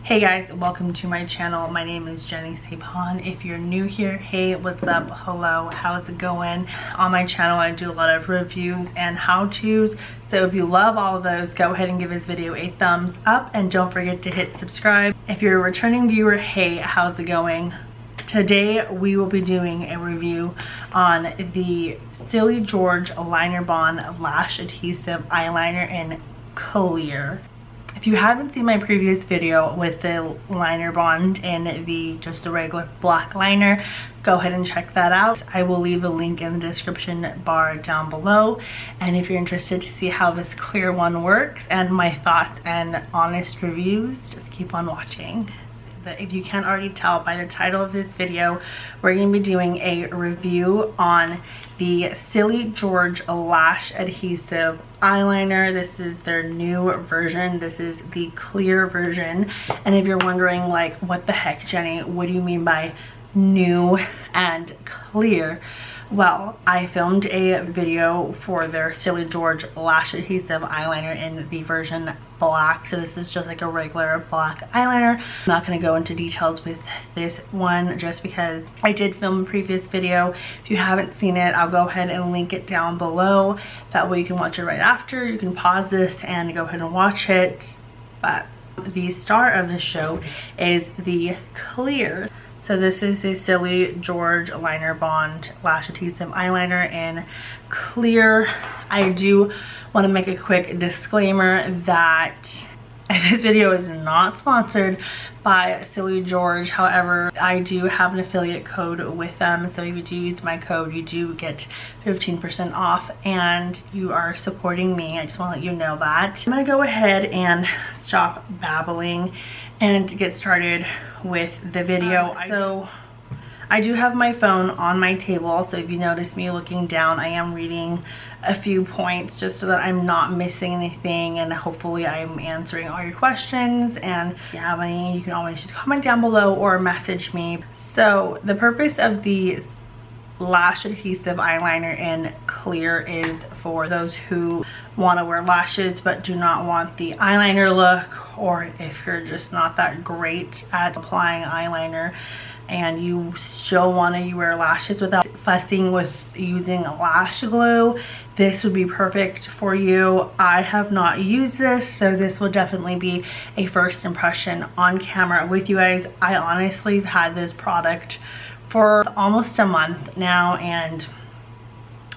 Hey guys, welcome to my channel. My name is Jenny Sapon. If you're new here, hey, what's up? Hello, how's it going? On my channel, I do a lot of reviews and how-tos. So if you love all of those, go ahead and give this video a thumbs up and don't forget to hit subscribe. If you're a returning viewer, hey, how's it going? Today we will be doing a review on the Silly George Liner Bond Lash Adhesive Eyeliner in Clear. If you haven't seen my previous video with the liner bond and just the regular black liner, go ahead and check that out. I will leave a link in the description bar down below. And if you're interested to see how this clear one works and my thoughts and honest reviews, just keep on watching. If you can't already tell by the title of this video, we're going to be doing a review on the Silly George Lash Adhesive Eyeliner. This is their new version. This is the clear version. And if you're wondering, like, what the heck, Jenny, what do you mean by new and clear? Well, I filmed a video for their Silly George Lash Adhesive Eyeliner in the version black. So this is just like a regular black eyeliner. I'm not going to go into details with this one just because I did film a previous video. If you haven't seen it, I'll go ahead and link it down below. That way you can watch it right after. You can pause this and go ahead and watch it. But the star of the show is the clear. So this is the Silly George Liner Bond Lash Adhesive Eyeliner in Clear. I do want to make a quick disclaimer that this video is not sponsored by Silly George. However, I do have an affiliate code with them. So if you do use my code, you do get 15% off and you are supporting me. I just want to let you know that. I'm going to go ahead and stop babbling and get started with the video. So I do have my phone on my table, so if you notice me looking down, I am reading a few points just so that I'm not missing anything, and hopefully I'm answering all your questions. And if you have any, you can always just comment down below or message me. So the purpose of the Lash Adhesive Eyeliner in Clear is for those who want to wear lashes but do not want the eyeliner look, or if you're just not that great at applying eyeliner and you still want to wear lashes without fussing with using a lash glue, this would be perfect for you. I have not used this, so this will definitely be a first impression on camera with you guys. I honestly have had this product for almost a month now, and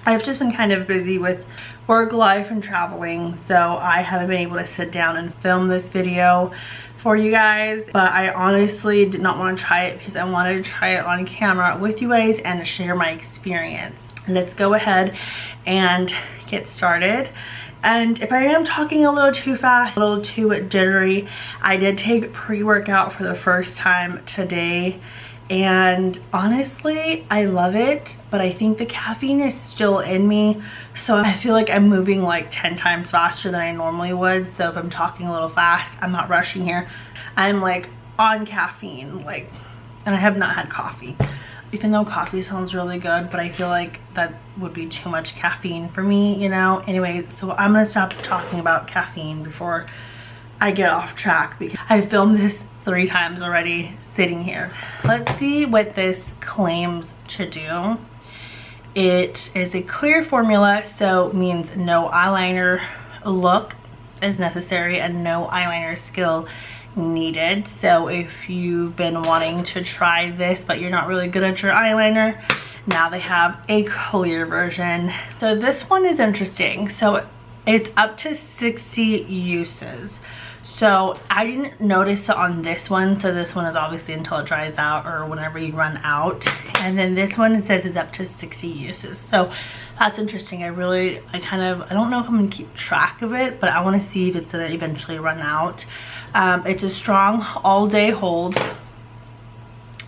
I've just been kind of busy with work life and traveling, so I haven't been able to sit down and film this video for you guys. But I honestly did not want to try it because I wanted to try it on camera with you guys and share my experience. Let's go ahead and get started. And if I am talking a little too fast, a little too jittery, I did take pre-workout for the first time today. And honestly, I love it, but I think the caffeine is still in me, so I feel like I'm moving like 10 times faster than I normally would. So if I'm talking a little fast, I'm not rushing here. I'm like on caffeine, like, and I have not had coffee, even though coffee sounds really good, but I feel like that would be too much caffeine for me, you know. Anyway, so I'm gonna stop talking about caffeine before I get off track because I filmed this 3 times already sitting here. Let's see what this claims to do. It is a clear formula, so it means no eyeliner look is necessary and no eyeliner skill needed. So if you've been wanting to try this but you're not really good at your eyeliner, now they have a clear version. So this one is interesting. So it's up to 60 uses. So I didn't notice it on this one, so this one is obviously until it dries out or whenever you run out. And then this one says it's up to 60 uses, so that's interesting. I don't know if I'm gonna keep track of it, but I want to see if it's gonna eventually run out. It's a strong all-day hold,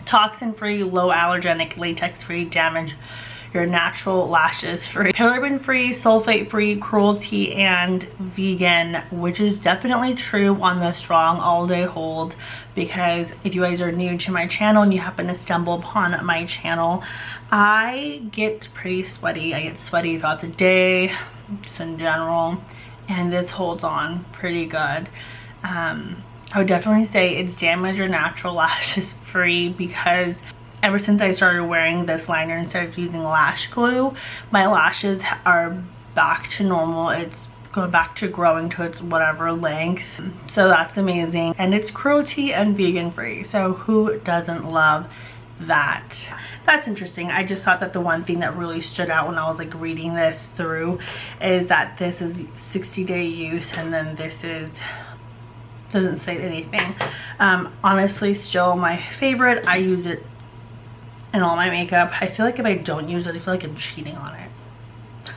toxin-free, low allergenic, latex-free, damage your natural lashes free, paraben free, sulfate free, cruelty and vegan, which is definitely true on the strong all day hold, because if you guys are new to my channel and you happen to stumble upon my channel, I get pretty sweaty. I get sweaty throughout the day just in general, and this holds on pretty good. I would definitely say it's Damage or Natural Lashes Free, because ever since I started wearing this liner instead of using lash glue, my lashes are back to normal. It's going back to growing to its whatever length, so that's amazing. And it's cruelty and vegan free, so who doesn't love that? That's interesting. I just thought that the one thing that really stood out when I was like reading this through is that this is 60-day use, and then this is, doesn't say anything. Honestly, still my favorite. I use it in all my makeup. I feel like if I don't use it, I feel like I'm cheating on it.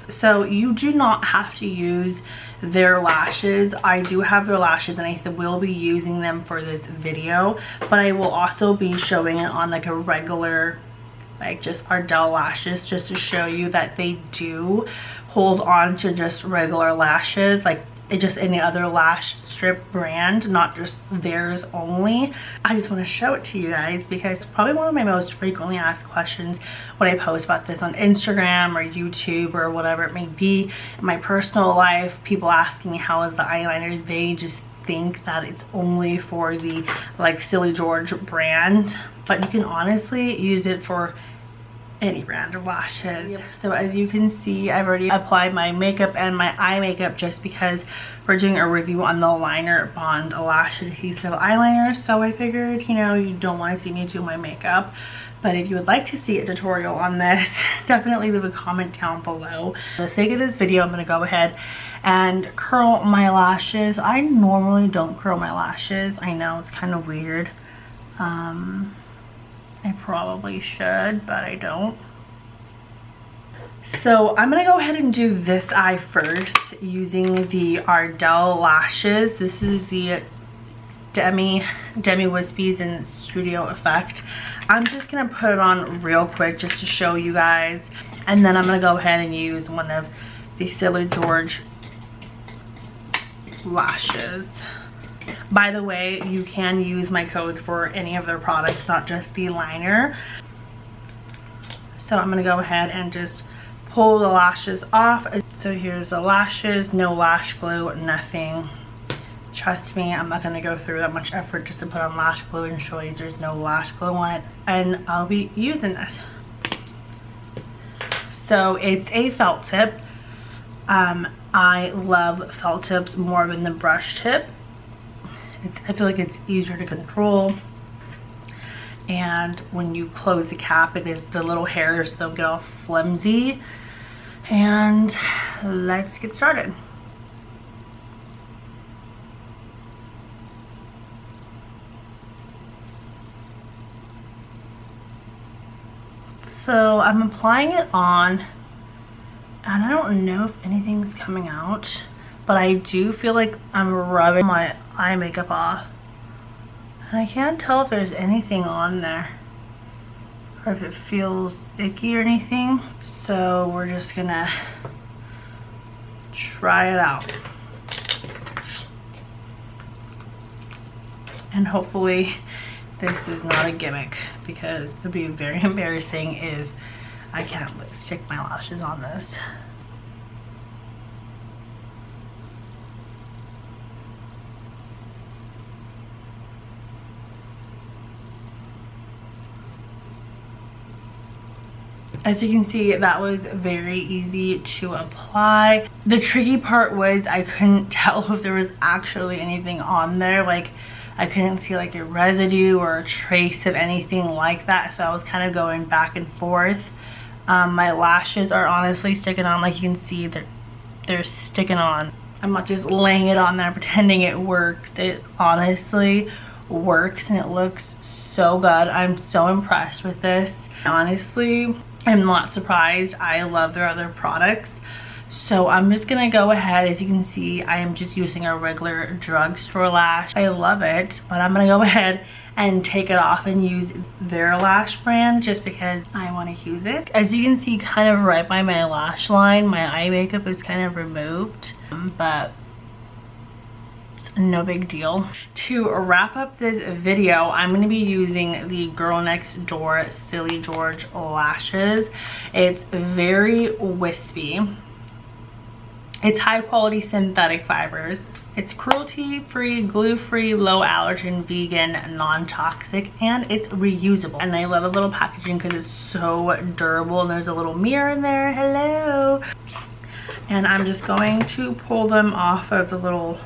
So you do not have to use their lashes. I do have their lashes, and I will be using them for this video, but I will also be showing it on like a regular, like just Ardell lashes, just to show you that they do hold on to just regular lashes, like just any other lash strip brand, not just theirs only. I just want to show it to you guys because it's probably one of my most frequently asked questions when I post about this on Instagram or YouTube or whatever it may be. In my personal life, people asking me how is the eyeliner, they just think that it's only for the like Silly George brand, but you can honestly use it for any brand of lashes. Yep. So as you can see, I've already applied my makeup and my eye makeup just because we're doing a review on the Liner Bond Lash Adhesive eyeliner. So I figured, you know, you don't want to see me do my makeup, but if you would like to see a tutorial on this, definitely leave a comment down below. For the sake of this video, I'm going to go ahead and curl my lashes. I normally don't curl my lashes. I know it's kind of weird. I probably should, but I don't. So I'm gonna go ahead and do this eye first using the Ardell lashes. This is the Demi Wispies in Studio Effect. I'm just gonna put it on real quick just to show you guys, and then I'm gonna go ahead and use one of the Silly George lashes. By the way, you can use my code for any of their products, not just the liner. So I'm gonna go ahead and just pull the lashes off. So here's the lashes, no lash glue, nothing. Trust me, I'm not gonna go through that much effort just to put on lash glue and show you there's no lash glue on it. And I'll be using this. So it's a felt tip. I love felt tips more than the brush tip. I feel like it's easier to control, and when you close the cap, the little hairs don't get all flimsy. And let's get started. So I'm applying it on, and I don't know if anything's coming out, but I do feel like I'm rubbing my eye makeup off, and I can't tell if there's anything on there or if it feels icky or anything. So we're just gonna try it out, and hopefully this is not a gimmick, because it would be very embarrassing if I can't stick my lashes on this. As you can see, that was very easy to apply. The tricky part was I couldn't tell if there was actually anything on there. Like, I couldn't see like a residue or a trace of anything like that, so I was kind of going back and forth. My lashes are honestly sticking on. Like, you can see they're sticking on. I'm not just laying it on there pretending it works. It honestly works, and it looks so good. I'm so impressed with this. Honestly, I'm not surprised. I love their other products. So I'm just gonna go ahead. As you can see, I am just using a regular drugstore lash. I love it, but I'm gonna go ahead and take it off and use their lash brand just because I want to use it. As you can see, kind of right by my lash line, my eye makeup is kind of removed, but it's no big deal. To wrap up this video, I'm going to be using the Girl Next Door Silly George lashes. It's very wispy. It's high quality synthetic fibers. It's cruelty-free, glue-free, low allergen, vegan, non-toxic, and it's reusable. And I love the little packaging because it's so durable, and there's a little mirror in there. Hello. And I'm just going to pull them off of the little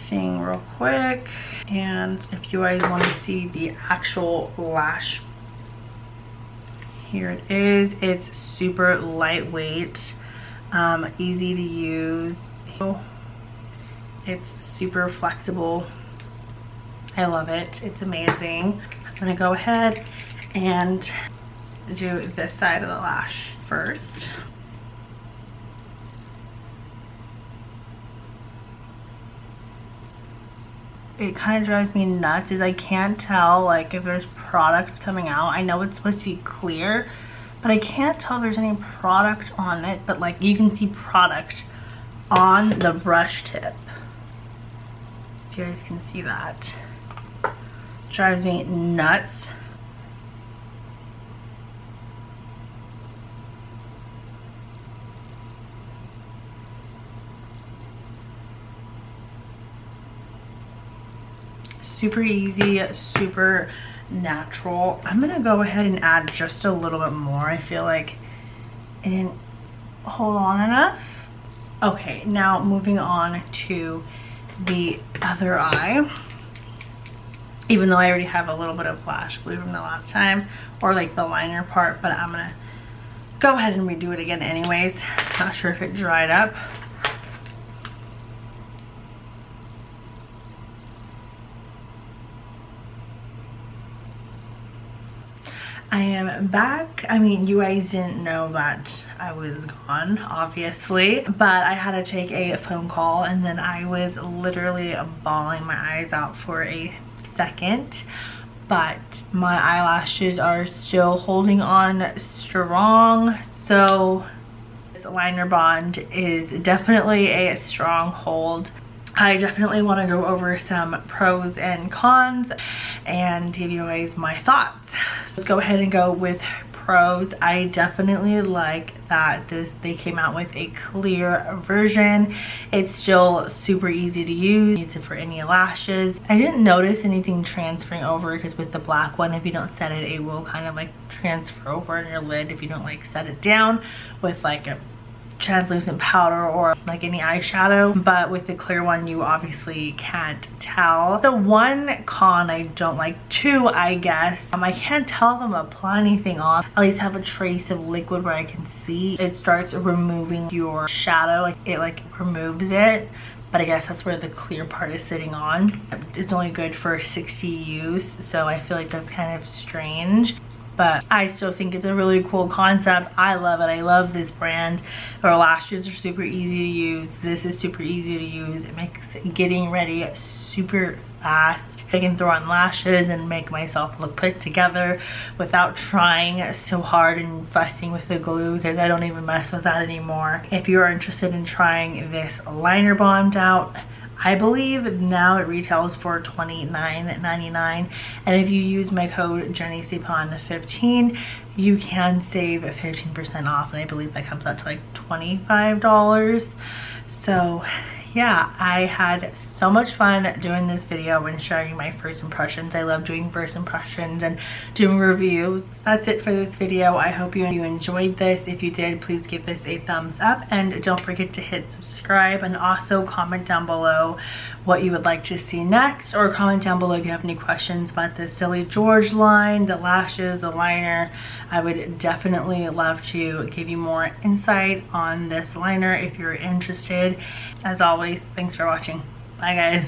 thing real quick. And if you guys want to see the actual lash, here it is. It's super lightweight, easy to use. It's super flexible. I love it. It's amazing. I'm gonna go ahead and do this side of the lash first. It kind of drives me nuts is I can't tell like if there's product coming out. I know it's supposed to be clear, but I can't tell if there's any product on it, but like you can see product on the brush tip. If you guys can see that. Drives me nuts. Super easy, super natural. I'm gonna go ahead and add just a little bit more. I feel like it didn't hold on enough. Okay, now moving on to the other eye. Even though I already have a little bit of lash glue from the last time, or like the liner part, but I'm gonna go ahead and redo it again anyways. Not sure if it dried up. I am back. I mean, you guys didn't know that I was gone, obviously, but I had to take a phone call and then I was literally bawling my eyes out for a second, but my eyelashes are still holding on strong. So this liner bond is definitely a strong hold. I definitely want to go over some pros and cons and give you guys my thoughts. Let's go ahead and go with pros. I definitely like that they came out with a clear version. It's still super easy to use. Use it for any lashes. I didn't notice anything transferring over because with the black one, if you don't set it, it will kind of like transfer over in your lid if you don't like set it down with like a translucent powder or like any eyeshadow, but with the clear one you obviously can't tell. The one con I don't like too, I guess, I can't tell them apply anything on. At least have a trace of liquid where I can see. It starts removing your shadow, like it like removes it, but I guess that's where the clear part is sitting on. It's only good for 60 use, so I feel like that's kind of strange. But I still think it's a really cool concept. I love it. I love this brand. Their lashes are super easy to use. This is super easy to use. It makes getting ready super fast. I can throw on lashes and make myself look put together without trying so hard and fussing with the glue, because I don't even mess with that anymore. If you're interested in trying this liner bond out, I believe now it retails for $29.99, and if you use my code JennySapon15, you can save 15% off, and I believe that comes out to like $25. So yeah, I had so much fun doing this video and sharing my first impressions. I love doing first impressions and doing reviews. That's it for this video. I hope you enjoyed this. If you did, please give this a thumbs up and don't forget to hit subscribe, and also comment down below what you would like to see next, or comment down below if you have any questions about the Silly George line, the lashes, the liner. I would definitely love to give you more insight on this liner if you're interested. As always, thanks for watching. Bye guys.